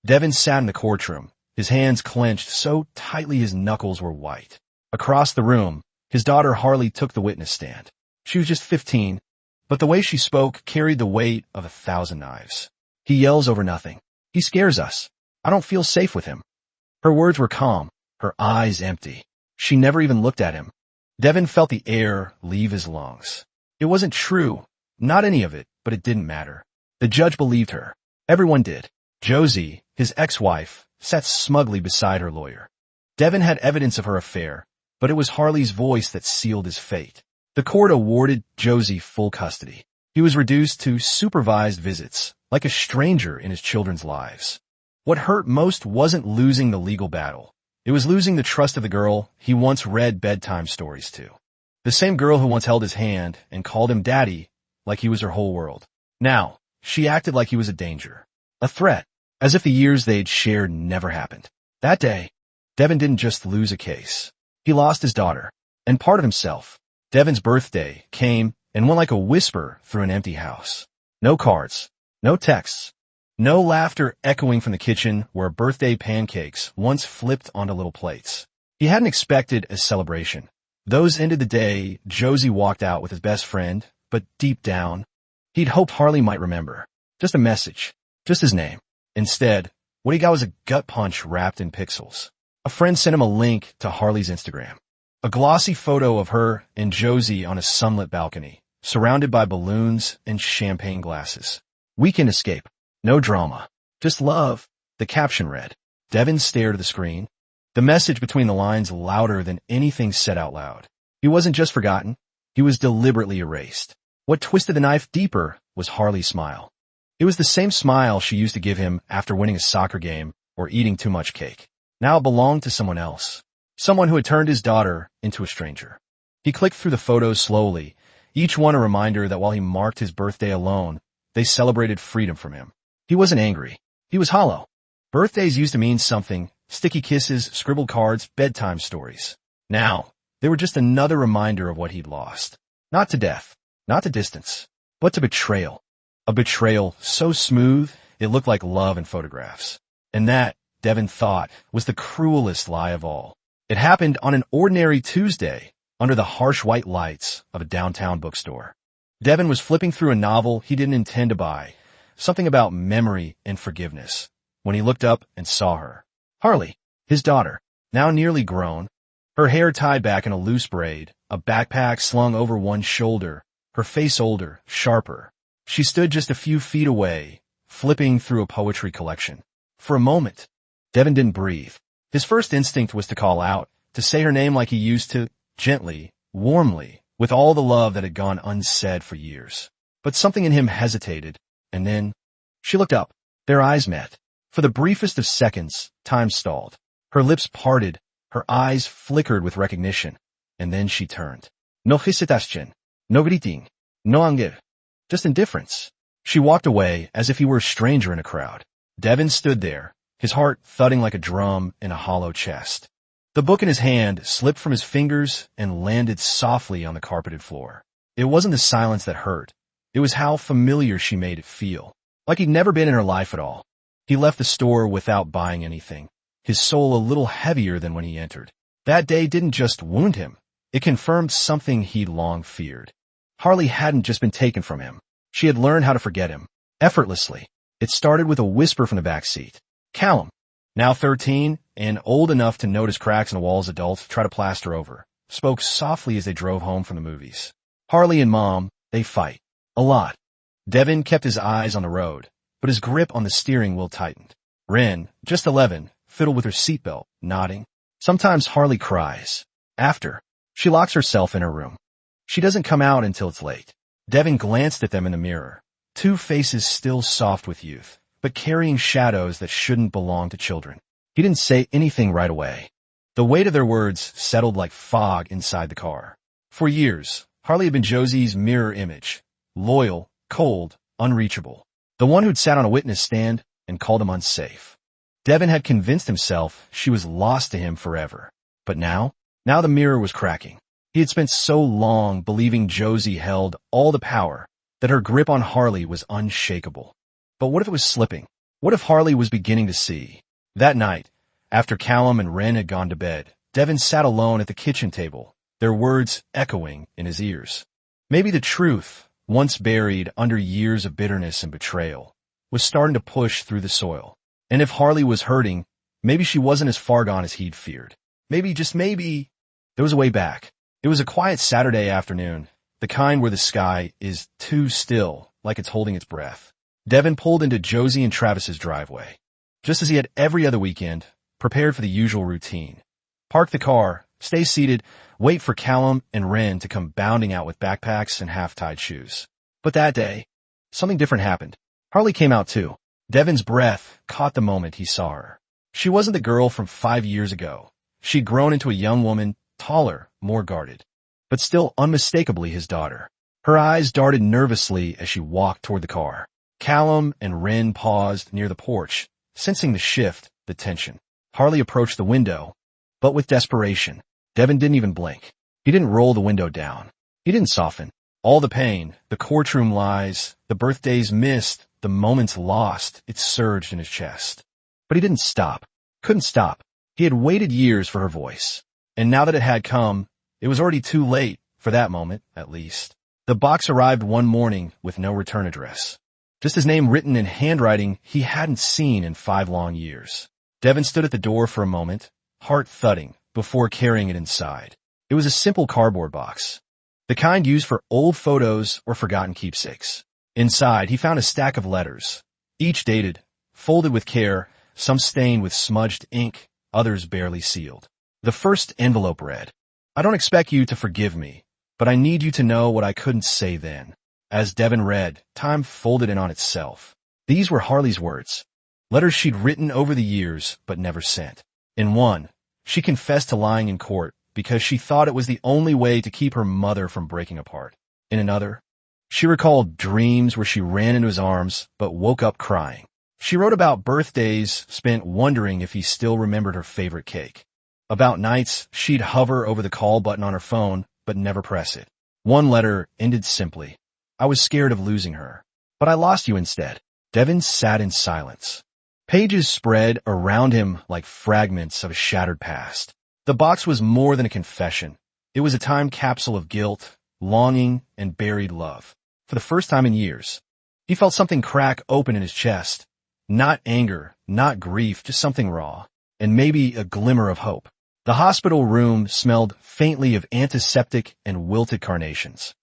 Devin sat in the courtroom, his hands clenched so tightly his knuckles were white. Across the room, his daughter Harley took the witness stand. She was just 15, but the way she spoke carried the weight of 1,000 knives. He yells over nothing. He scares us. I don't feel safe with him. Her words were calm, her eyes empty. She never even looked at him. Devin felt the air leave his lungs. It wasn't true, not any of it, but it didn't matter. The judge believed her. Everyone did. Josie, his ex-wife, sat smugly beside her lawyer. Devin had evidence of her affair, but it was Harley's voice that sealed his fate. The court awarded Josie full custody. He was reduced to supervised visits, like a stranger in his children's lives. What hurt most wasn't losing the legal battle. It was losing the trust of the girl he once read bedtime stories to. The same girl who once held his hand and called him daddy like he was her whole world. Now, she acted like he was a danger, a threat, as if the years they'd shared never happened. That day, Devin didn't just lose a case. He lost his daughter, and part of himself. Devin's birthday came and went like a whisper through an empty house. No cards, no texts, no laughter echoing from the kitchen where birthday pancakes once flipped onto little plates. He hadn't expected a celebration. Those ended the day Josie walked out with his best friend, but deep down, he'd hoped Harley might remember. Just a message, just his name. Instead, what he got was a gut punch wrapped in pixels. A friend sent him a link to Harley's Instagram. A glossy photo of her and Josie on a sunlit balcony, surrounded by balloons and champagne glasses. Weekend escape. No drama. Just love. The caption read. Devin stared at the screen. The message between the lines louder than anything said out loud. He wasn't just forgotten. He was deliberately erased. What twisted the knife deeper was Harley's smile. It was the same smile she used to give him after winning a soccer game or eating too much cake. Now it belonged to someone else. Someone who had turned his daughter into a stranger. He clicked through the photos slowly, each one a reminder that while he marked his birthday alone, they celebrated freedom from him. He wasn't angry. He was hollow. Birthdays used to mean something. Sticky kisses, scribbled cards, bedtime stories. Now, they were just another reminder of what he'd lost. Not to death, not to distance, but to betrayal. A betrayal so smooth, it looked like love in photographs. And that, Devin thought, was the cruelest lie of all. It happened on an ordinary Tuesday, under the harsh white lights of a downtown bookstore. Devin was flipping through a novel he didn't intend to buy, something about memory and forgiveness, when he looked up and saw her. Harley, his daughter, now nearly grown, her hair tied back in a loose braid, a backpack slung over one shoulder, her face older, sharper. She stood just a few feet away, flipping through a poetry collection. For a moment, Devin didn't breathe. His first instinct was to call out, to say her name like he used to, gently, warmly, with all the love that had gone unsaid for years. But something in him hesitated, and then she looked up. Their eyes met. For the briefest of seconds, time stalled. Her lips parted, her eyes flickered with recognition, and then she turned. No hesitation, no greeting, no anger, just indifference. She walked away as if he were a stranger in a crowd. Devin stood there, his heart thudding like a drum in a hollow chest. The book in his hand slipped from his fingers and landed softly on the carpeted floor. It wasn't the silence that hurt. It was how familiar she made it feel, like he'd never been in her life at all. He left the store without buying anything, his soul a little heavier than when he entered. That day didn't just wound him. It confirmed something he'd long feared. Harley hadn't just been taken from him. She had learned how to forget him, effortlessly. It started with a whisper from the back seat. Callum, now 13 and old enough to notice cracks in the walls adults try to plaster over, spoke softly as they drove home from the movies. Harley and Mom, they fight. A lot. Devin kept his eyes on the road, but his grip on the steering wheel tightened. Ren, just 11, fiddled with her seatbelt, nodding. Sometimes Harley cries. After, she locks herself in her room. She doesn't come out until it's late. Devin glanced at them in the mirror. Two faces still soft with youth, but carrying shadows that shouldn't belong to children. He didn't say anything right away. The weight of their words settled like fog inside the car. For years, Harley had been Josie's mirror image. Loyal, cold, unreachable. The one who'd sat on a witness stand and called him unsafe. Devin had convinced himself she was lost to him forever. But now the mirror was cracking. He had spent so long believing Josie held all the power, that her grip on Harley was unshakable. But what if it was slipping? What if Harley was beginning to see? That night, after Callum and Wren had gone to bed, Devin sat alone at the kitchen table, their words echoing in his ears. Maybe the truth, once buried under years of bitterness and betrayal, was starting to push through the soil. And if Harley was hurting, maybe she wasn't as far gone as he'd feared. Maybe, just maybe, there was a way back. It was a quiet Saturday afternoon, the kind where the sky is too still, like it's holding its breath. Devin pulled into Josie and Travis's driveway. Just as he had every other weekend, prepared for the usual routine. Park the car, stay seated, wait for Callum and Wren to come bounding out with backpacks and half-tied shoes. But that day, something different happened. Harley came out too. Devin's breath caught the moment he saw her. She wasn't the girl from 5 years ago. She'd grown into a young woman, taller, more guarded, but still unmistakably his daughter. Her eyes darted nervously as she walked toward the car. Callum and Wren paused near the porch, sensing the shift, the tension. Harley approached the window, but with desperation. Devin didn't even blink. He didn't roll the window down. He didn't soften. All the pain, the courtroom lies, the birthdays missed, the moments lost, it surged in his chest. But he didn't stop. Couldn't stop. He had waited years for her voice. And now that it had come, it was already too late, for that moment, at least. The box arrived one morning with no return address. Just his name written in handwriting he hadn't seen in 5 long years. Devin stood at the door for a moment, heart thudding, before carrying it inside. It was a simple cardboard box, the kind used for old photos or forgotten keepsakes. Inside, he found a stack of letters, each dated, folded with care, some stained with smudged ink, others barely sealed. The first envelope read, "I don't expect you to forgive me, but I need you to know what I couldn't say then." As Devin read, time folded in on itself. These were Harley's words, letters she'd written over the years but never sent. In one, she confessed to lying in court because she thought it was the only way to keep her mother from breaking apart. In another, she recalled dreams where she ran into his arms but woke up crying. She wrote about birthdays spent wondering if he still remembered her favorite cake. About nights she'd hover over the call button on her phone but never press it. One letter ended simply, "I was scared of losing her, but I lost you instead." Devin sat in silence. Pages spread around him like fragments of a shattered past. The box was more than a confession. It was a time capsule of guilt, longing, and buried love. For the first time in years, he felt something crack open in his chest. Not anger, not grief, just something raw, and maybe a glimmer of hope. The hospital room smelled faintly of antiseptic and wilted carnations.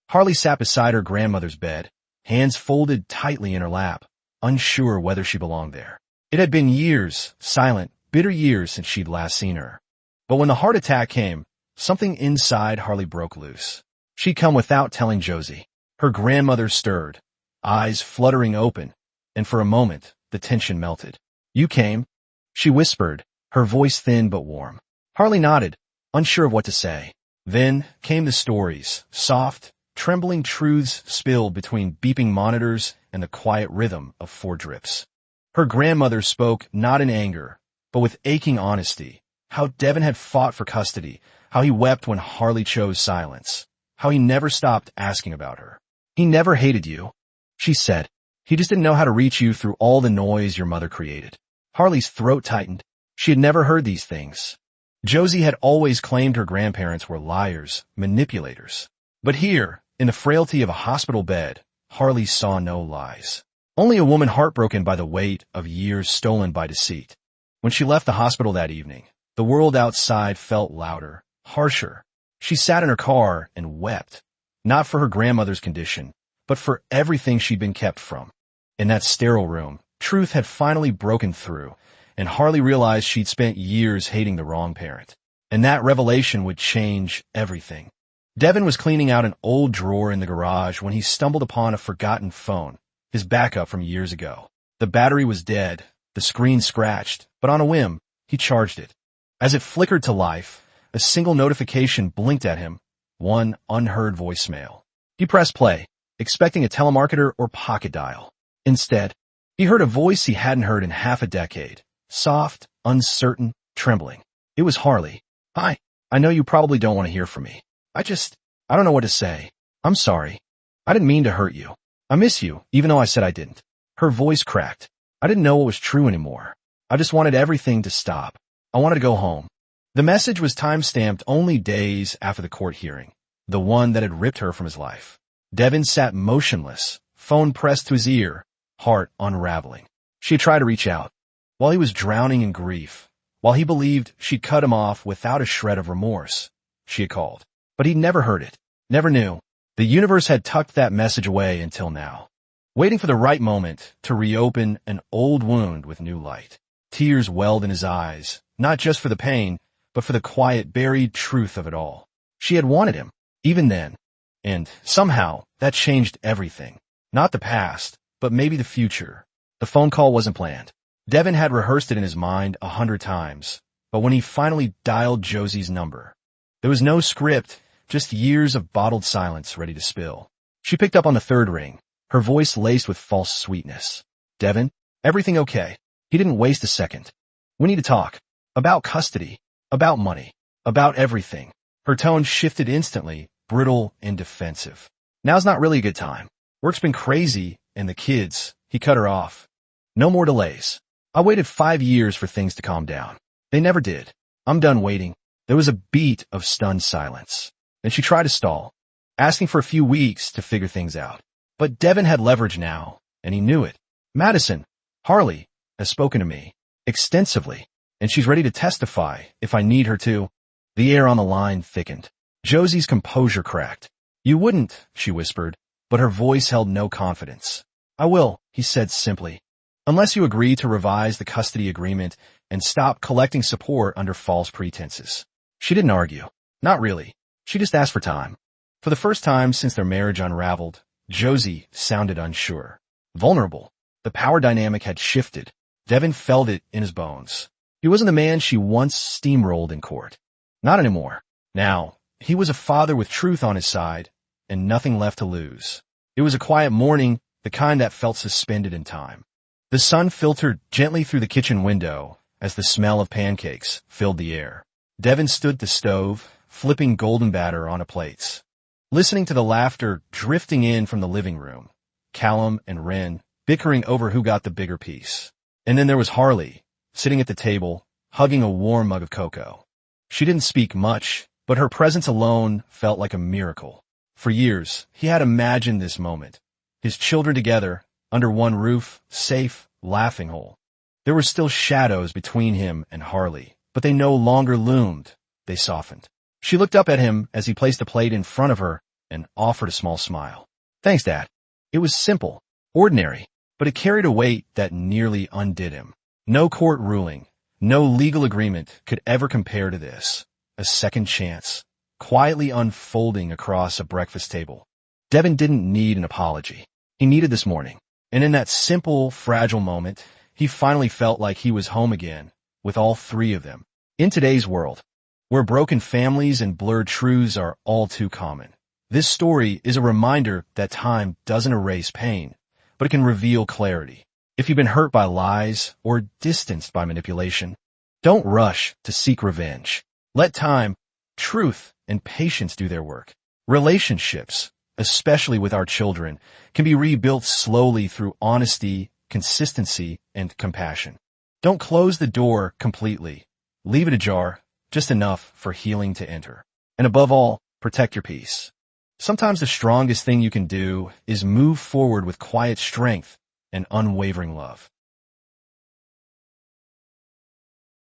Harley sat beside her grandmother's bed, hands folded tightly in her lap, unsure whether she belonged there. It had been years, silent, bitter years since she'd last seen her. But when the heart attack came, something inside Harley broke loose. She'd come without telling Josie. Her grandmother stirred, eyes fluttering open, and for a moment, the tension melted. "You came," she whispered, her voice thin but warm. Harley nodded, unsure of what to say. Then came the stories, soft, trembling truths spilled between beeping monitors and the quiet rhythm of 4 drips. Her grandmother spoke not in anger, but with aching honesty. How Devin had fought for custody, how he wept when Harley chose silence, how he never stopped asking about her. "He never hated you," she said. "He just didn't know how to reach you through all the noise your mother created." Harley's throat tightened. She had never heard these things. Josie had always claimed her grandparents were liars, manipulators. But here, in the frailty of a hospital bed, Harley saw no lies. Only a woman heartbroken by the weight of years stolen by deceit. When she left the hospital that evening, the world outside felt louder, harsher. She sat in her car and wept, not for her grandmother's condition, but for everything she'd been kept from. In that sterile room, truth had finally broken through, and Harley realized she'd spent years hating the wrong parent. And that revelation would change everything. Devin was cleaning out an old drawer in the garage when he stumbled upon a forgotten phone, his backup from years ago. The battery was dead, the screen scratched, but on a whim, he charged it. As it flickered to life, a single notification blinked at him, one unheard voicemail. He pressed play, expecting a telemarketer or pocket dial. Instead, he heard a voice he hadn't heard in half a decade, soft, uncertain, trembling. It was Harley. "Hi, I know you probably don't want to hear from me. I don't know what to say. I'm sorry. I didn't mean to hurt you. I miss you, even though I said I didn't." Her voice cracked. I didn't know what was true anymore. I just wanted everything to stop. I wanted to go home. The message was time-stamped only days after the court hearing, the one that had ripped her from his life. Devin sat motionless, phone pressed to his ear, heart unraveling. She had tried to reach out. While he was drowning in grief, while he believed she'd cut him off without a shred of remorse, she had called. But he'd never heard it, never knew. The universe had tucked that message away until now, waiting for the right moment to reopen an old wound with new light. Tears welled in his eyes, not just for the pain, but for the quiet, buried truth of it all. She had wanted him, even then. And somehow, that changed everything. Not the past, but maybe the future. The phone call wasn't planned. Devin had rehearsed it in his mind 100 times, but when he finally dialed Josie's number, there was no script, just years of bottled silence ready to spill. She picked up on the third ring, her voice laced with false sweetness. Devin, everything okay? He didn't waste a second. We need to talk. About custody. About money. About everything. Her tone shifted instantly, brittle and defensive. Now's not really a good time. Work's been crazy, and the kids. He cut her off. No more delays. I waited 5 years for things to calm down. They never did. I'm done waiting. There was a beat of stunned silence. Then she tried to stall, asking for a few weeks to figure things out. But Devin had leverage now, and he knew it. Madison, Harley, has spoken to me extensively, and she's ready to testify if I need her to. The air on the line thickened. Josie's composure cracked. You wouldn't, she whispered, but her voice held no confidence. I will, he said simply. Unless you agree to revise the custody agreement and stop collecting support under false pretenses. She didn't argue. Not really. She just asked for time. For the first time since their marriage unraveled, Josie sounded unsure. Vulnerable. The power dynamic had shifted. Devin felt it in his bones. He wasn't the man she once steamrolled in court. Not anymore. Now, he was a father with truth on his side, and nothing left to lose. It was a quiet morning, the kind that felt suspended in time. The sun filtered gently through the kitchen window as the smell of pancakes filled the air. Devin stood at the stove, flipping golden batter onto plates, listening to the laughter drifting in from the living room. Callum and Wren bickering over who got the bigger piece. And then there was Harley, sitting at the table, hugging a warm mug of cocoa. She didn't speak much, but her presence alone felt like a miracle. For years, he had imagined this moment. His children together, under one roof, safe, laughing whole. There were still shadows between him and Harley, but they no longer loomed. They softened. She looked up at him as he placed a plate in front of her and offered a small smile. Thanks, Dad. It was simple, ordinary, but it carried a weight that nearly undid him. No court ruling, no legal agreement could ever compare to this. A second chance, quietly unfolding across a breakfast table. Devin didn't need an apology. He needed this morning. And in that simple, fragile moment, he finally felt like he was home again, with all three of them. In today's world, where broken families and blurred truths are all too common, this story is a reminder that time doesn't erase pain, but it can reveal clarity. If you've been hurt by lies or distanced by manipulation, don't rush to seek revenge. Let time, truth, and patience do their work. Relationships, especially with our children, can be rebuilt slowly through honesty, consistency, and compassion. Don't close the door completely. Leave it ajar, just enough for healing to enter. And above all, protect your peace. Sometimes the strongest thing you can do is move forward with quiet strength and unwavering love.